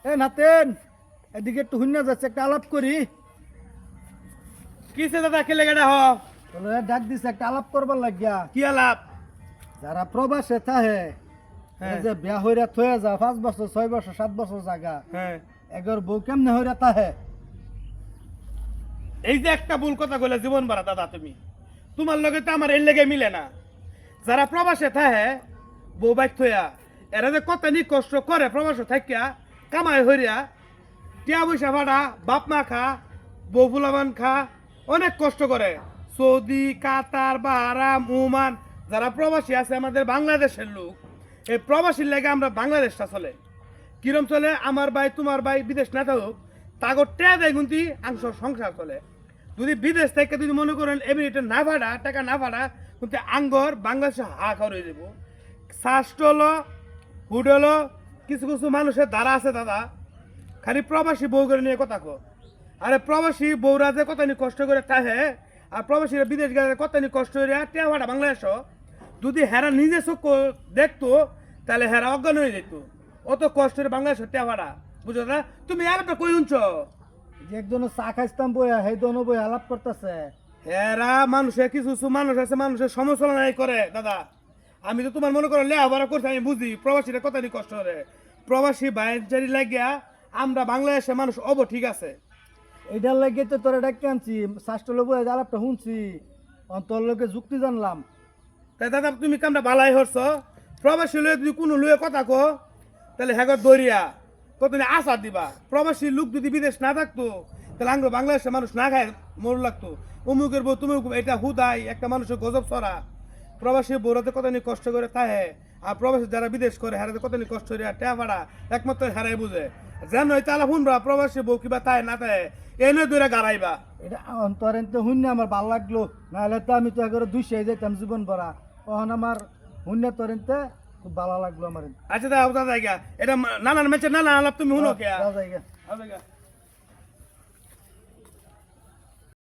এ নাতেন, এদিকে একটু হুন্না যাচ্ছে, একটা আলাপ করি। কিসে দাদা খেলে গেটা হ বলে ডাক দিছে একটা আলাপ করবার লাগিয়া। কি আলাপ? যারা প্রবাসে থাহে, হ্যাঁ। যে বিয়া হইরা থয়ে যা 5 বছর 6 বছর 7 বছর জায়গা, হ্যাঁ, এগর বউ কেমনে হইরা তাহে। এই যে একটা ভুল কথা কইলে জীবন ভরা দাদা তুমি, তোমার লগে তো আমার এর লেগে মিলে না। যারা প্রবাসে থাকে বউ বাইক থইয়া, এরা যে কত নি কষ্ট করে প্রবাসে থাকিয়া কামাই হইয়া টিয়া পয়সা ভাড়া বাপ মা খা, বউ ফুলাবান খা, অনেক কষ্ট করে। সৌদি, কাতার, বাহারাম, ওমান, যারা প্রবাসী আছে আমাদের বাংলাদেশের লোক, এই প্রবাসীর লেগে আমরা বাংলাদেশটা চলে। কিরম চলে? আমার ভাই তোমার ভাই বিদেশ না থাকুক, তাগর টেয়া দেয় কিন্তু আংশ সংসার চলে। যদি বিদেশ থেকে যদি মনে করেন এমনিটা না ভাড়া টাকা না ভাড়া, কিন্তু আঙ্গর বাংলাদেশে হাহাকার হয়ে যাব। শাস্ট হলো হুড হলো, কিছু কিছু মানুষের দ্বারা আছে দাদা, খালি প্রবাসী বউ করে নিয়ে কথা কো। আরে প্রবাসী বউরা যে কত নি কষ্ট করে তাহে, আর প্রবাসীরা বিদেশ গেলে কত নি কষ্ট করে টেয়া ভাড়া বাংলাদেশ, যদি হেরা নিজে চোখ দেখতো তাহলে হেরা অজ্ঞান হয়ে যেত। অত কষ্টের বাংলাদেশের টেয়া ভাড়া, বুঝো না? তুমি আর একটা কই শুনছ? যে একজন চা খাইতাম বইয়া, সেই দোনো বই আলাপ করতেছে। হেরা মানুষের কিছু কিছু মানুষ আছে, মানুষের সমালোচনা করে দাদা। আমি তো তোমার মনে করো লেখাপড়া করছি, আমি বুঝি প্রবাসীরা কত নি কষ্ট করে। প্রবাসী বাইরে লাগিয়া আমরা বাংলাদেশের মানুষ ঠিক আছে। এইটার লাগে তো তোরা ডাকে আনছি, শাস্ত্র বইয়া আলাপটা শুনছি, তোর লোকে যুক্তি জানলাম। তাই দাদা তুমি কামটা বালাই হরছ। প্রবাসী লয়ে যদি কোনো লয়ে কথা কো, তাহলে হেগর দরিয়া কত আশা দিবা। প্রবাসী লোক যদি বিদেশ না থাকতো, তাহলে আঙ্গ বাংলাদেশের মানুষ না খায় মর লাগতো। অমুকের বউ তুমি, এটা হুদাই একটা মানুষের গজব ছড়া। প্রবাসী বউরাতে কত নি কষ্ট করে তাহে, আর প্রবাসী যারা বিদেশ করে হারাতে কত নি কষ্ট করে টেয়া ভাড়া একমাত্র হারাই বুঝে। যেন হয়তো আলা শুনবা প্রবাসী বউ কিবা তাই না তাই এই নয় দূরে গাড়াইবা। এটা অন্তরেন তো শুনে আমার ভাল লাগলো, নাহলে তো আমি তো একবার দুইশে যাইতাম জীবন ভরা। তখন আমার শুনে তোরেনতে খুব ভালো লাগলো আমার। আচ্ছা দাদা দাদা এটা নানান মেচে নানা আলাপ তুমি শুনো কে? যাও জায়গা। হবে গা।